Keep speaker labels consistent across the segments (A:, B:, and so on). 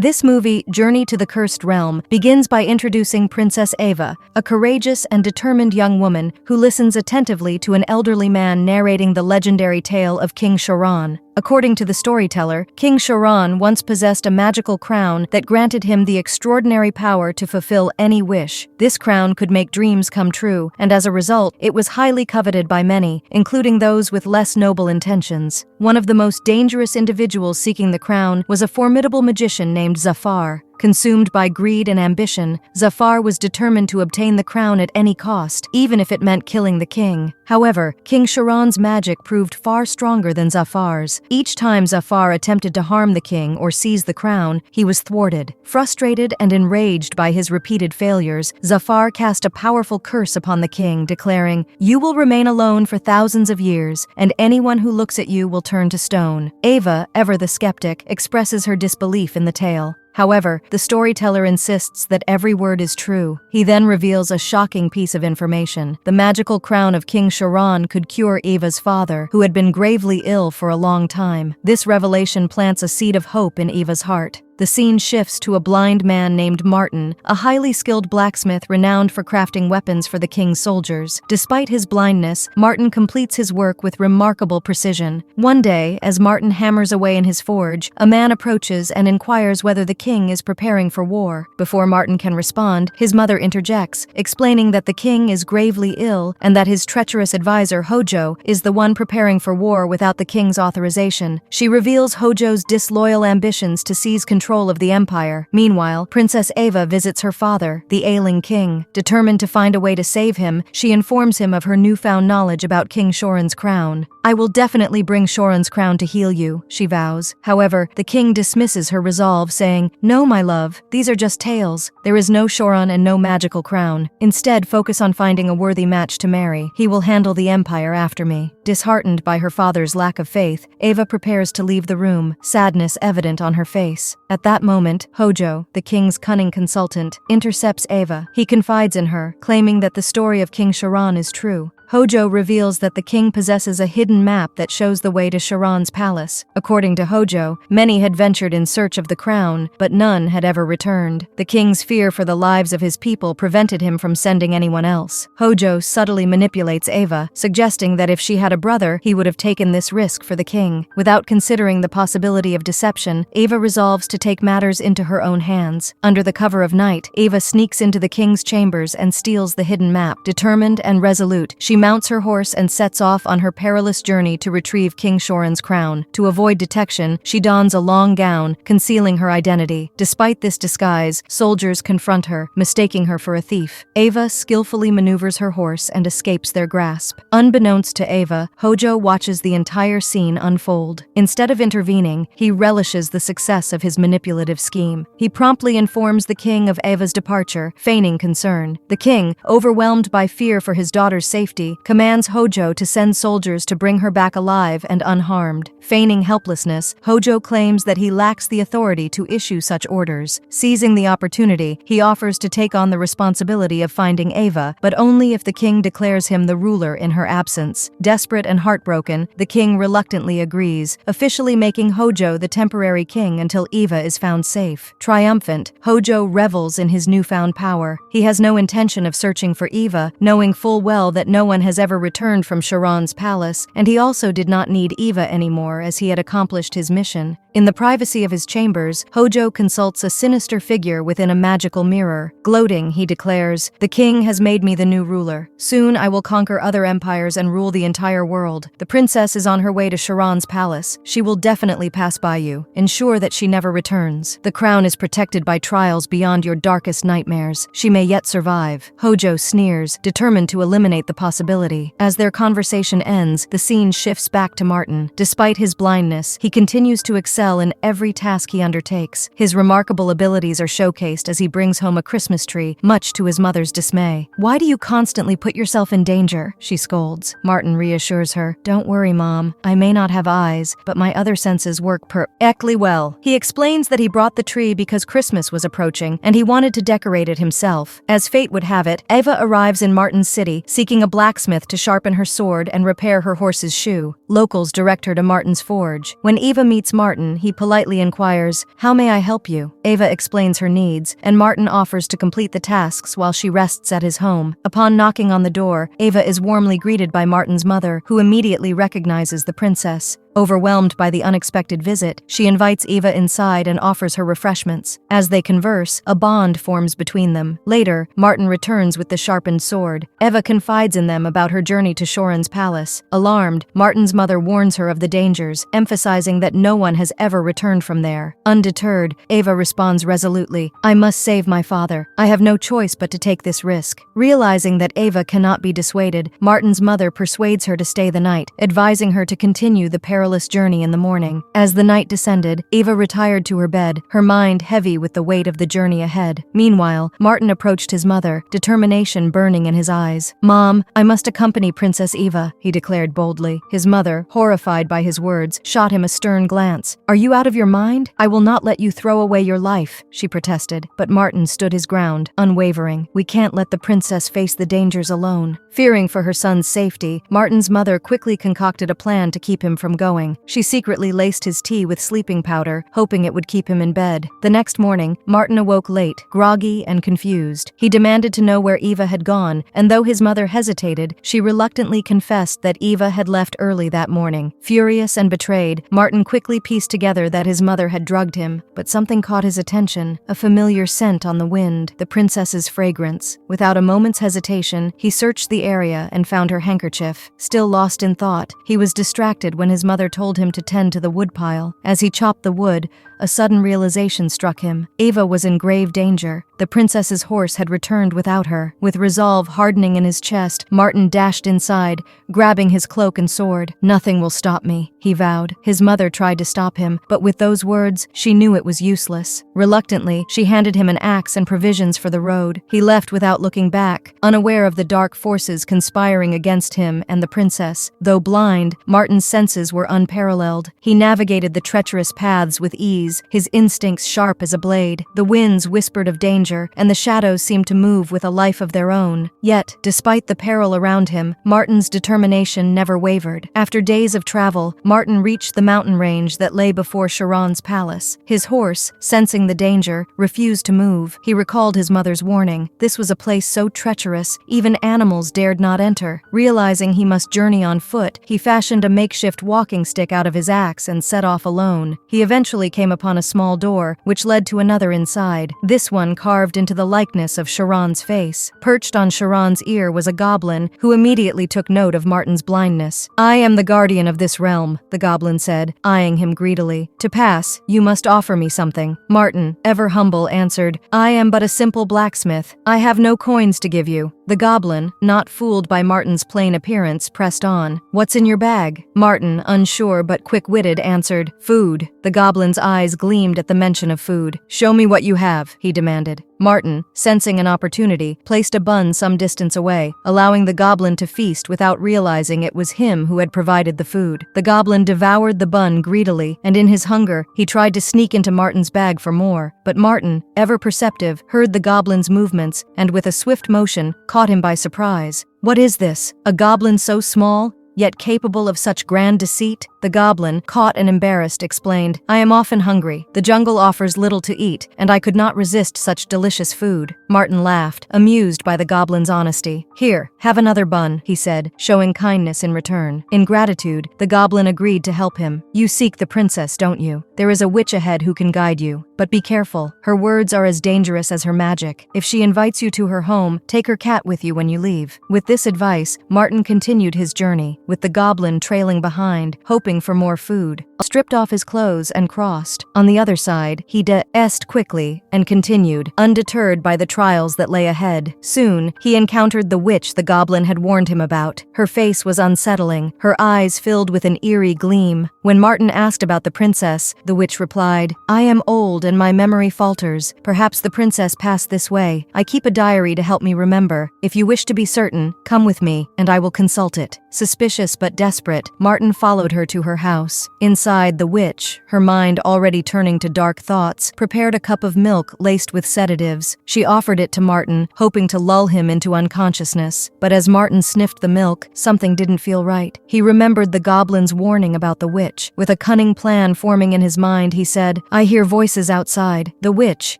A: This movie, Journey to the Cursed Realm, begins by introducing Princess Eva, a courageous and determined young woman who listens attentively to an elderly man narrating the legendary tale of King Shiron. According to the storyteller, King Shiron once possessed a magical crown that granted him the extraordinary power to fulfill any wish. This crown could make dreams come true, and as a result, it was highly coveted by many, including those with less noble intentions. One of the most dangerous individuals seeking the crown was a formidable magician named Zafar. Consumed by greed and ambition, Zafar was determined to obtain the crown at any cost, even if it meant killing the king. However, King Shiron's magic proved far stronger than Zafar's. Each time Zafar attempted to harm the king or seize the crown, he was thwarted. Frustrated and enraged by his repeated failures, Zafar cast a powerful curse upon the king, declaring, "You will remain alone for thousands of years, and anyone who looks at you will turn to stone." Eva, ever the skeptic, expresses her disbelief in the tale. However, the storyteller insists that every word is true. He then reveals a shocking piece of information. The magical crown of King Shiron could cure Eva's father, who had been gravely ill for a long time. This revelation plants a seed of hope in Eva's heart. The scene shifts to a blind man named Martin, a highly skilled blacksmith renowned for crafting weapons for the king's soldiers. Despite his blindness, Martin completes his work with remarkable precision. One day, as Martin hammers away in his forge, a man approaches and inquires whether the king is preparing for war. Before Martin can respond, his mother interjects, explaining that the king is gravely ill and that his treacherous advisor Hojo is the one preparing for war without the king's authorization. She reveals Hojo's disloyal ambitions to seize control of the empire. Meanwhile, Princess Eva visits her father, the ailing king. Determined to find a way to save him, she informs him of her newfound knowledge about King Shiron's crown. "I will definitely bring Shiron's crown to heal you," she vows. However, the king dismisses her resolve, saying, "No, my love, these are just tales. There is no Shiron and no magical crown. Instead, focus on finding a worthy match to marry. He will handle the empire after me." Disheartened by her father's lack of faith, Eva prepares to leave the room, sadness evident on her face. At that moment, Hojo, the king's cunning consultant, intercepts Eva. He confides in her, claiming that the story of King Shiron is true. Hojo reveals that the king possesses a hidden map that shows the way to Shiron's palace. According to Hojo, many had ventured in search of the crown, but none had ever returned. The king's fear for the lives of his people prevented him from sending anyone else. Hojo subtly manipulates Eva, suggesting that if she had a brother, he would have taken this risk for the king. Without considering the possibility of deception, Eva resolves to take matters into her own hands. Under the cover of night, Eva sneaks into the king's chambers and steals the hidden map. Determined and resolute, she mounts her horse and sets off on her perilous journey to retrieve King Shiron's crown. To avoid detection, she dons a long gown, concealing her identity. Despite this disguise, soldiers confront her, mistaking her for a thief. Eva skillfully maneuvers her horse and escapes their grasp. Unbeknownst to Eva, Hojo watches the entire scene unfold. Instead of intervening, he relishes the success of his manipulative scheme. He promptly informs the king of Eva's departure, feigning concern. The king, overwhelmed by fear for his daughter's safety, commands Hojo to send soldiers to bring her back alive and unharmed. Feigning helplessness, Hojo claims that he lacks the authority to issue such orders. Seizing the opportunity, he offers to take on the responsibility of finding Eva, but only if the king declares him the ruler in her absence. Desperate and heartbroken, the king reluctantly agrees, officially making Hojo the temporary king until Eva is found safe. Triumphant, Hojo revels in his newfound power. He has no intention of searching for Eva, knowing full well that no one has ever returned from Shiron's palace, and he also did not need Eva anymore as he had accomplished his mission. In the privacy of his chambers, Hojo consults a sinister figure within a magical mirror. Gloating, he declares, "The king has made me the new ruler. Soon I will conquer other empires and rule the entire world. The princess is on her way to Shiron's palace. She will definitely pass by you. Ensure that she never returns. The crown is protected by trials beyond your darkest nightmares. She may yet survive." Hojo sneers, determined to eliminate the possibility. As their conversation ends, the scene shifts back to Martin. Despite his blindness, he continues to excel in every task he undertakes. His remarkable abilities are showcased as he brings home a Christmas tree, much to his mother's dismay. "Why do you constantly put yourself in danger?" she scolds. Martin reassures her, "Don't worry, Mom. I may not have eyes, but my other senses work perfectly well." He explains that he brought the tree because Christmas was approaching, and he wanted to decorate it himself. As fate would have it, Eva arrives in Martin's city, seeking a black blacksmith to sharpen her sword and repair her horse's shoe. Locals direct her to Martin's forge. When Eva meets Martin, he politely inquires, "How may I help you?" Eva explains her needs, and Martin offers to complete the tasks while she rests at his home. Upon knocking on the door, Eva is warmly greeted by Martin's mother, who immediately recognizes the princess. Overwhelmed by the unexpected visit, she invites Eva inside and offers her refreshments. As they converse, a bond forms between them. Later, Martin returns with the sharpened sword. Eva confides in them about her journey to Shiron's palace. Alarmed, Martin's mother warns her of the dangers, emphasizing that no one has ever returned from there. Undeterred, Eva responds resolutely, "I must save my father. I have no choice but to take this risk." Realizing that Eva cannot be dissuaded, Martin's mother persuades her to stay the night, advising her to continue the perilous journey in the morning. As the night descended, Eva retired to her bed, her mind heavy with the weight of the journey ahead. Meanwhile, Martin approached his mother, determination burning in his eyes. "Mom, I must accompany Princess Eva," he declared boldly. His mother, horrified by his words, shot him a stern glance. "Are you out of your mind? I will not let you throw away your life," she protested. But Martin stood his ground, unwavering. "We can't let the princess face the dangers alone." Fearing for her son's safety, Martin's mother quickly concocted a plan to keep him from going. She secretly laced his tea with sleeping powder, hoping it would keep him in bed. The next morning, Martin awoke late, groggy and confused. He demanded to know where Eva had gone, and though his mother hesitated, she reluctantly confessed that Eva had left early that morning. Furious and betrayed, Martin quickly pieced together that his mother had drugged him, but something caught his attention, a familiar scent on the wind, the princess's fragrance. Without a moment's hesitation, he searched the area and found her handkerchief. Still lost in thought, he was distracted when his mother told him to tend to the woodpile. As he chopped the wood, a sudden realization struck him. Eva was in grave danger. The princess's horse had returned without her. With resolve hardening in his chest, Martin dashed inside, grabbing his cloak and sword. "Nothing will stop me," he vowed. His mother tried to stop him, but with those words, she knew it was useless. Reluctantly, she handed him an axe and provisions for the road. He left without looking back, unaware of the dark forces conspiring against him and the princess. Though blind, Martin's senses were unparalleled. He navigated the treacherous paths with ease, his instincts sharp as a blade. The winds whispered of danger, and the shadows seemed to move with a life of their own. Yet, despite the peril around him, Martin's determination never wavered. After days of travel, Martin reached the mountain range that lay before Shiron's palace. His horse, sensing the danger, refused to move. He recalled his mother's warning. This was a place so treacherous, even animals dared not enter. Realizing he must journey on foot, he fashioned a makeshift walking stick out of his axe and set off alone. He eventually came upon a small door, which led to another inside, this one carved into the likeness of Shiron's face. Perched on Shiron's ear was a goblin, who immediately took note of Martin's blindness. "I am the guardian of this realm," the goblin said, eyeing him greedily. "To pass, you must offer me something." Martin, ever humble, answered, "I am but a simple blacksmith. I have no coins to give you." The goblin, not fooled by Martin's plain appearance, pressed on. "What's in your bag?" Martin, unsure but quick-witted, answered, "Food." The goblin's eyes gleamed at the mention of food. "Show me what you have," he demanded. Martin, sensing an opportunity, placed a bun some distance away, allowing the goblin to feast without realizing it was him who had provided the food. The goblin devoured the bun greedily, and in his hunger, he tried to sneak into Martin's bag for more. But Martin, ever perceptive, heard the goblin's movements, and with a swift motion, caught him by surprise. "What is this? A goblin so small, yet capable of such grand deceit?" The goblin, caught and embarrassed, explained, "I am often hungry. The jungle offers little to eat, and I could not resist such delicious food." Martin laughed, amused by the goblin's honesty. "Here, have another bun," he said, showing kindness in return. In gratitude, the goblin agreed to help him. "You seek the princess, don't you? There is a witch ahead who can guide you. But be careful. Her words are as dangerous as her magic. If she invites you to her home, take her cat with you when you leave." With this advice, Martin continued his journey, with the goblin trailing behind, hoping for more food. Stripped off his clothes and crossed. On the other side, he de-essed quickly and continued, undeterred by the trials that lay ahead. Soon, he encountered the witch the goblin had warned him about. Her face was unsettling, her eyes filled with an eerie gleam. When Martin asked about the princess, the witch replied, "I am old and my memory falters. Perhaps the princess passed this way. I keep a diary to help me remember. If you wish to be certain, come with me, and I will consult it." Suspicious but desperate, Martin followed her to to her house. Inside, the witch, her mind already turning to dark thoughts, prepared a cup of milk laced with sedatives. She offered it to Martin, hoping to lull him into unconsciousness. But as Martin sniffed the milk, something didn't feel right. He remembered the goblin's warning about the witch. With a cunning plan forming in his mind, he said, "I hear voices outside." The witch,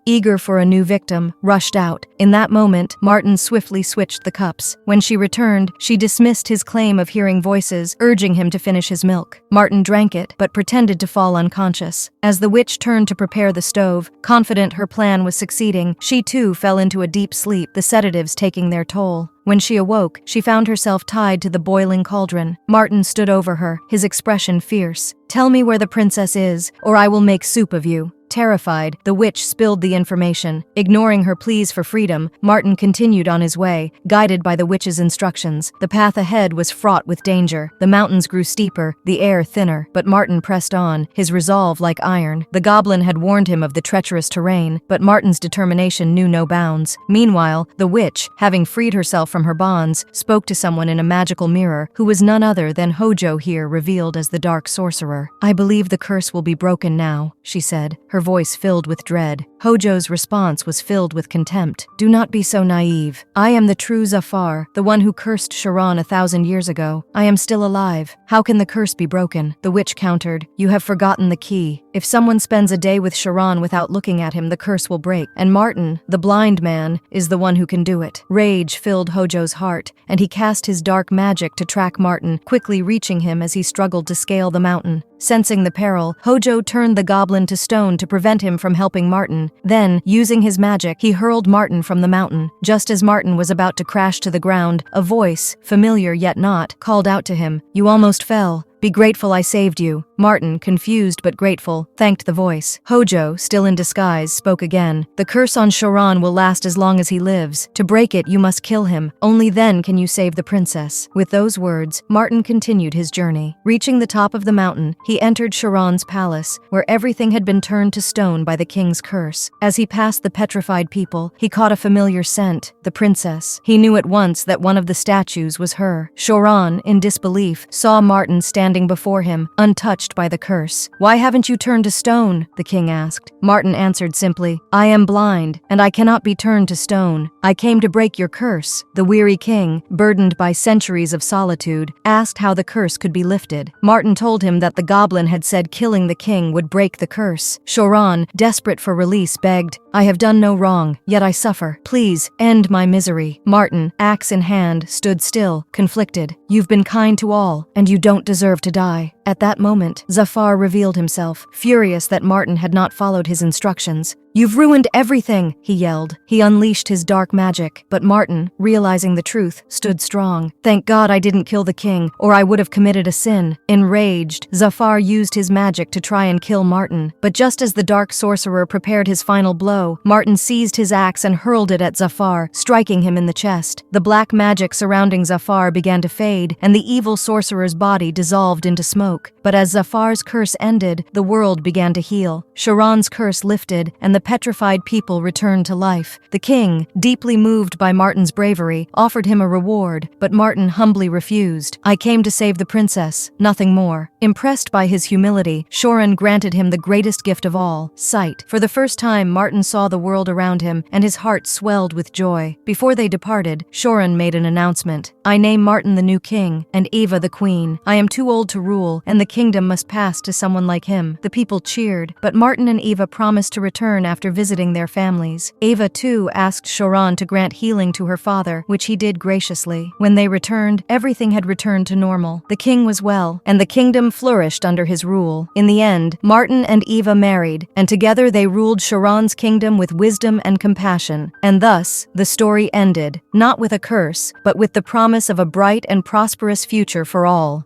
A: eager for a new victim, rushed out. In that moment, Martin swiftly switched the cups. When she returned, she dismissed his claim of hearing voices, urging him to finish his milk. Martin drank it, but pretended to fall unconscious. As the witch turned to prepare the stove, confident her plan was succeeding, she too fell into a deep sleep, the sedatives taking their toll. When she awoke, she found herself tied to the boiling cauldron. Martin stood over her, his expression fierce. "Tell me where the princess is, or I will make soup of you." Terrified, the witch spilled the information. Ignoring her pleas for freedom, Martin continued on his way, guided by the witch's instructions. The path ahead was fraught with danger. The mountains grew steeper, the air thinner, but Martin pressed on, his resolve like iron. The goblin had warned him of the treacherous terrain, but Martin's determination knew no bounds. Meanwhile, the witch, having freed herself from her bonds, spoke to someone in a magical mirror, who was none other than Hojo, here revealed as the dark sorcerer. "I believe the curse will be broken now," she said, her voice filled with dread. Hojo's response was filled with contempt. "Do not be so naive. I am the true Zafar, the one who cursed Shiron 1,000 years ago. I am still alive. How can the curse be broken?" The witch countered, "You have forgotten the key. If someone spends a day with Shiron without looking at him, the curse will break. And Martin, the blind man, is the one who can do it." Rage filled Hojo's heart, and he cast his dark magic to track Martin, quickly reaching him as he struggled to scale the mountain. Sensing the peril, Hojo turned the goblin to stone to prevent him from helping Martin. Then, using his magic, he hurled Martin from the mountain. Just as Martin was about to crash to the ground, a voice, familiar yet not, called out to him, "You almost fell. Be grateful I saved you." Martin, confused but grateful, thanked the voice. Hojo, still in disguise, spoke again. "The curse on Shiron will last as long as he lives. To break it, you must kill him. Only then can you save the princess." With those words, Martin continued his journey. Reaching the top of the mountain, he entered Shiron's palace, where everything had been turned to stone by the king's curse. As he passed the petrified people, he caught a familiar scent, the princess. He knew at once that one of the statues was her. Shiron, in disbelief, saw Martin standing before him, untouched by the curse. "Why haven't you turned to stone?" the king asked. Martin answered simply, "I am blind, and I cannot be turned to stone. I came to break your curse." The weary king, burdened by centuries of solitude, asked how the curse could be lifted. Martin told him that the goblin had said killing the king would break the curse. Shiron, desperate for release, begged, "I have done no wrong, yet I suffer. Please, end my misery." Martin, axe in hand, stood still, conflicted. "You've been kind to all, and you don't deserve to die." At that moment, Zafar revealed himself, furious that Martin had not followed his instructions. "You've ruined everything," he yelled. He unleashed his dark magic, but Martin, realizing the truth, stood strong. "Thank God I didn't kill the king, or I would have committed a sin." Enraged, Zafar used his magic to try and kill Martin. But just as the dark sorcerer prepared his final blow, Martin seized his axe and hurled it at Zafar, striking him in the chest. The black magic surrounding Zafar began to fade, and the evil sorcerer's body dissolved into smoke. But as Zafar's curse ended, the world began to heal. Shiron's curse lifted, and the petrified people returned to life. The king, deeply moved by Martin's bravery, offered him a reward, but Martin humbly refused. "I came to save the princess, nothing more." Impressed by his humility, Shiron granted him the greatest gift of all, sight. For the first time, Martin saw the world around him, and his heart swelled with joy. Before they departed, Shiron made an announcement. "I name Martin the new king, and Eva the queen. I am too old to rule, and the kingdom must pass to someone like him." The people cheered, but Martin and Eva promised to return after visiting their families. Eva, too, asked Shiron to grant healing to her father, which he did graciously. When they returned, everything had returned to normal. The king was well, and the kingdom flourished under his rule. In the end, Martin and Eva married, and together they ruled Shiron's kingdom with wisdom and compassion. And thus, the story ended, not with a curse, but with the promise of a bright and prosperous future for all.